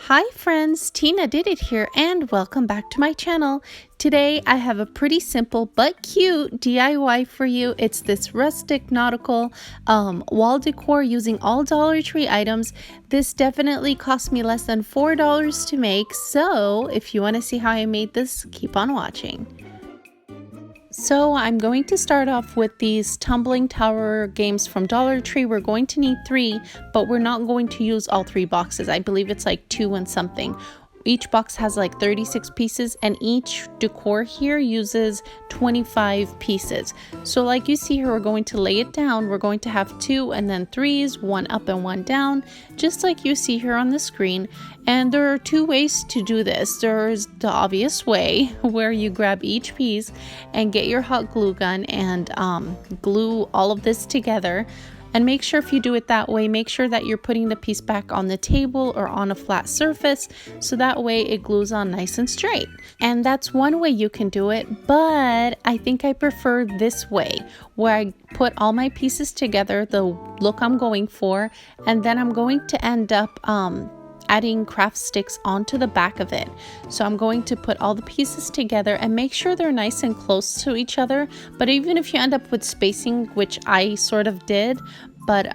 Hi friends, Tina did it here and welcome back to my channel. Today I have a pretty simple but cute DIY for you. It's this rustic nautical wall decor using all Dollar Tree items. This definitely cost me less than $4 to make, so if you want to see how I made this, keep on watching. So I'm going to start off with these tumbling tower games from Dollar Tree. We're going to need 3, but we're not going to use all 3 boxes. I believe it's like 2 and something. Each box has like 36 pieces and each decor here uses 25 pieces. So like you see here, we're going to lay it down. We're going to have 2 and then 3s, 1 up and 1 down, just like you see here on the screen. And there are 2 ways to do this. There's the obvious way where you grab each piece and get your hot glue gun and glue all of this together. And make sure if you do it that way, make sure that you're putting the piece back on the table or on a flat surface, so that way it glues on nice and straight. And that's one way you can do it, but I think I prefer this way, where I put all my pieces together, the look I'm going for, and then I'm going to end up adding craft sticks onto the back of it. So I'm going to put all the pieces together and make sure they're nice and close to each other. But even if you end up with spacing, which I sort of did, but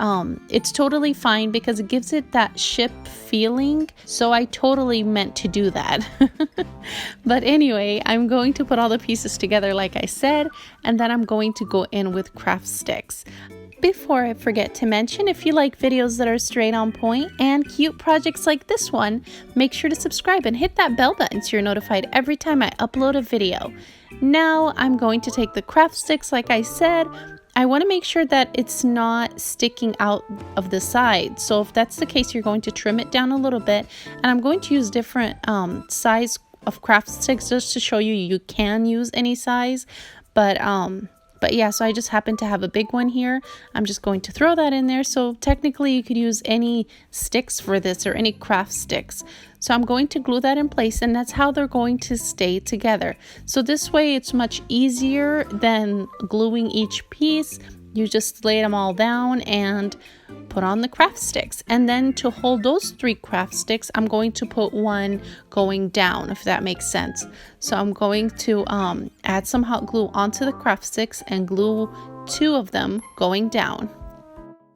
it's totally fine because it gives it that ship feeling. So I totally meant to do that. But anyway, I'm going to put all the pieces together like I said, and then I'm going to go in with craft sticks. Before I forget to mention, if you like videos that are straight on point and cute projects like this one, make sure to subscribe and hit that bell button so you're notified every time I upload a video. Now I'm going to take the craft sticks like I said. I want to make sure that it's not sticking out of the side. So if that's the case, you're going to trim it down a little bit. And I'm going to use different size of craft sticks just to show you can use any size. But yeah, so I just happen to have a big one here. I'm just going to throw that in there. So technically you could use any sticks for this or any craft sticks. So I'm going to glue that in place, and that's how they're going to stay together. So this way it's much easier than gluing each piece. You just lay them all down and put on the craft sticks. And then to hold those 3 craft sticks, I'm going to put one going down, if that makes sense. So I'm going to add some hot glue onto the craft sticks and glue 2 of them going down.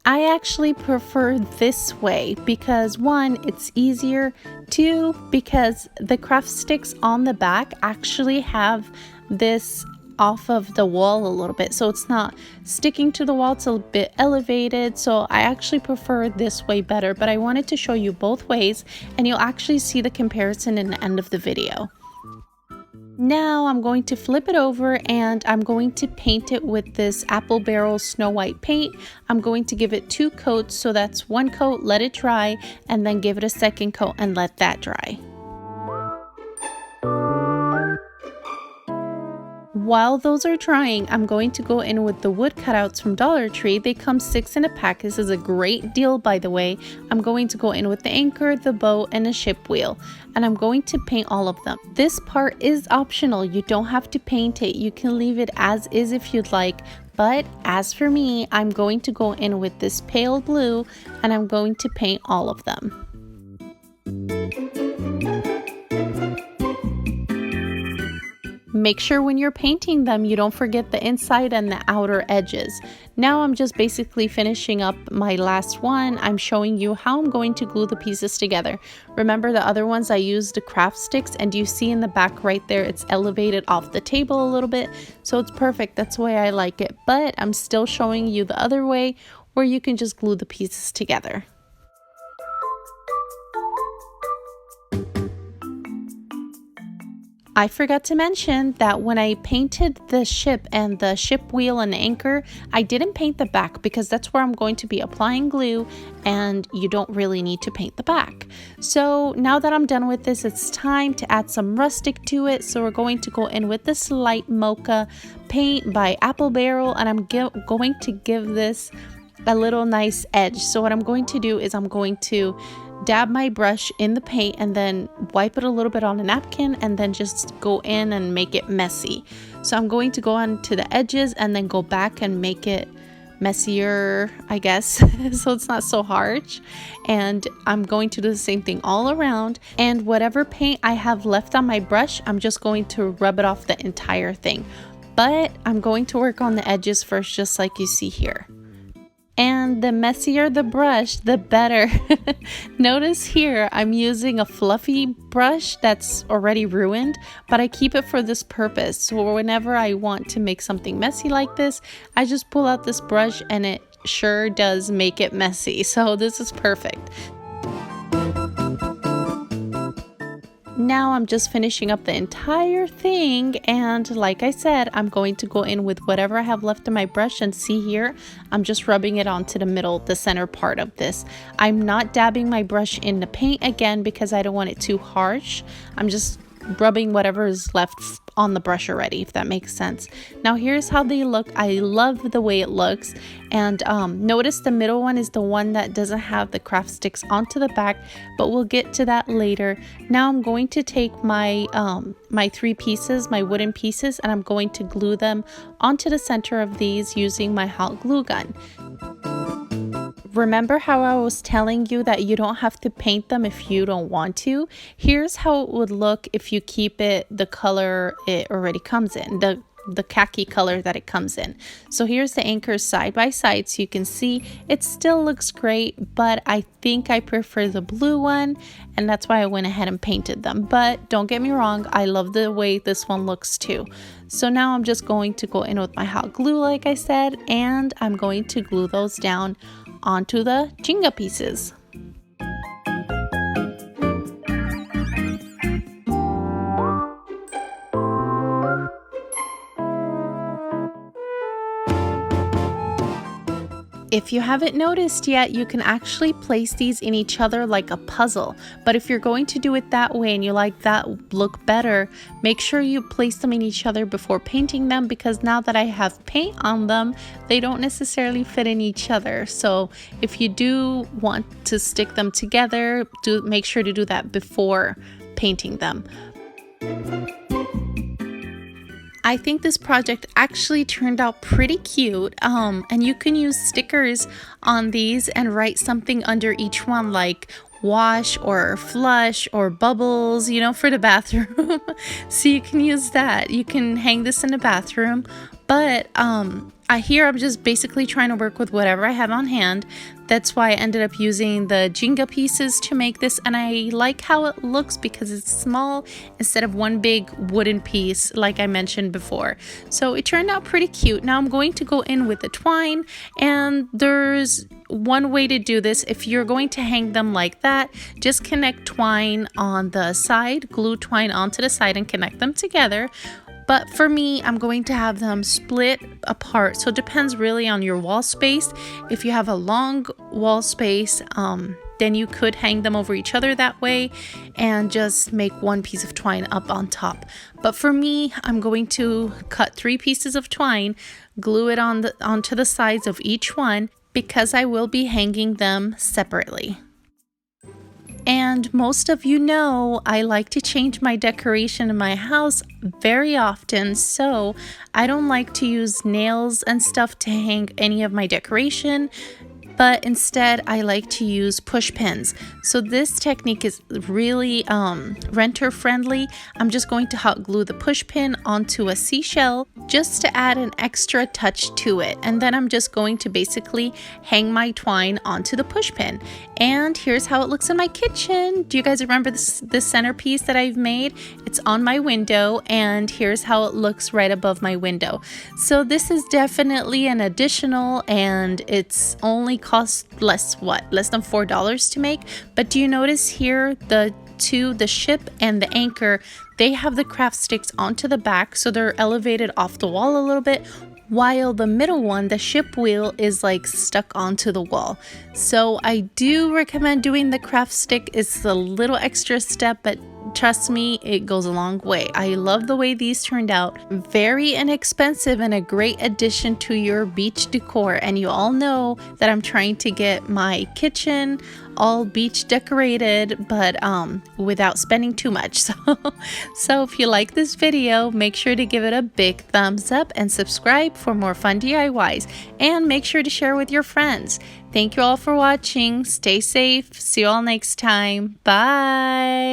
I actually prefer this way because 1, it's easier, 2, because the craft sticks on the back actually have this off of the wall a little bit, so it's not sticking to the wall, it's a bit elevated. So I actually prefer this way better, but I wanted to show you both ways and you'll actually see the comparison in the end of the video. Now I'm going to flip it over and I'm going to paint it with this Apple Barrel Snow White paint. I'm going to give it 2 coats, so that's 1 coat, let it dry, and then give it a 2nd coat and let that dry. While those are drying, I'm going to go in with the wood cutouts from Dollar Tree. They come 6 in a pack. This is a great deal, by the way. I'm going to go in with the anchor, the boat, and a ship wheel. And I'm going to paint all of them. This part is optional. You don't have to paint it. You can leave it as is if you'd like. But as for me, I'm going to go in with this pale blue and I'm going to paint all of them. Make sure when you're painting them, you don't forget the inside and the outer edges. Now I'm just basically finishing up my last one. I'm showing you how I'm going to glue the pieces together. Remember the other ones I used the craft sticks, and you see in the back right there, it's elevated off the table a little bit. So it's perfect, that's the way I like it. But I'm still showing you the other way where you can just glue the pieces together. I forgot to mention that when I painted the ship and the ship wheel and anchor, I didn't paint the back because that's where I'm going to be applying glue and you don't really need to paint the back. So now that I'm done with this, it's time to add some rustic to it. So we're going to go in with this light mocha paint by Apple Barrel, and I'm going to give this a little nice edge. So what I'm going to do is I'm going to dab my brush in the paint and then wipe it a little bit on a napkin and then just go in and make it messy. So I'm going to go on to the edges and then go back and make it messier, I guess, so it's not so harsh. And I'm going to do the same thing all around, and whatever paint I have left on my brush, I'm just going to rub it off the entire thing. But I'm going to work on the edges first, just like you see here. And the messier the brush, the better. Notice here, I'm using a fluffy brush that's already ruined, but I keep it for this purpose. So whenever I want to make something messy like this, I just pull out this brush and it sure does make it messy. So this is perfect. Now I'm just finishing up the entire thing, and like I said, I'm going to go in with whatever I have left in my brush, and see here, I'm just rubbing it onto the middle, the center part of this. I'm not dabbing my brush in the paint again because I don't want it too harsh. I'm just rubbing whatever is left on the brush already, if that makes sense. Now here's how they look. I love the way it looks, and notice the middle one is the one that doesn't have the craft sticks onto the back, but we'll get to that later. Now I'm going to take my my 3 pieces, my wooden pieces, and I'm going to glue them onto the center of these using my hot glue gun. Remember how I was telling you that you don't have to paint them if you don't want to? Here's how it would look if you keep it the color it already comes in, the khaki color that it comes in. So here's the anchors side by side, so you can see it still looks great, but I think I prefer the blue one, and that's why I went ahead and painted them. But don't get me wrong, I love the way this one looks too. So now I'm just going to go in with my hot glue, like I said, and I'm going to glue those down onto the Jenga pieces. If you haven't noticed yet, you can actually place these in each other like a puzzle. But if you're going to do it that way and you like that look better, make sure you place them in each other before painting them, because now that I have paint on them, they don't necessarily fit in each other. So if you do want to stick them together, make sure to do that before painting them. I think this project actually turned out pretty cute, and you can use stickers on these and write something under each one, like wash or flush or bubbles, you know, for the bathroom. So you can use that. You can hang this in the bathroom, but here I'm just basically trying to work with whatever I have on hand. That's why I ended up using the Jenga pieces to make this, and I like how it looks because it's small instead of one big wooden piece like I mentioned before. So it turned out pretty cute. Now I'm going to go in with the twine, and there's one way to do this. If you're going to hang them like that, just connect twine on the side, glue twine onto the side and connect them together. But for me, I'm going to have them split apart. So it depends really on your wall space. If you have a long wall space, then you could hang them over each other that way and just make one piece of twine up on top. But for me, I'm going to cut 3 pieces of twine, glue it onto the sides of each one, because I will be hanging them separately. And most of you know I like to change my decoration in my house very often, so I don't like to use nails and stuff to hang any of my decoration, but instead I like to use push pins. So this technique is really renter friendly. I'm just going to hot glue the push pin onto a seashell just to add an extra touch to it, and then I'm just going to basically hang my twine onto the push pin. And here's how it looks in my kitchen. Do you guys remember this centerpiece that I've made? It's on my window, and here's how it looks right above my window. So this is definitely an additional, and it's only cost less than $4 to make. But do you notice here the ship and the anchor, they have the craft sticks onto the back, so they're elevated off the wall a little bit, while the middle one, the ship wheel, is like stuck onto the wall. So I do recommend doing the craft stick. It's a little extra step, but trust me, it goes a long way. I love the way these turned out. Very inexpensive and a great addition to your beach decor. And you all know that I'm trying to get my kitchen all beach decorated, but without spending too much. So if you like this video, make sure to give it a big thumbs up and subscribe for more fun DIYs, and make sure to share with your friends. Thank you all for watching. Stay safe. See you all next time. Bye.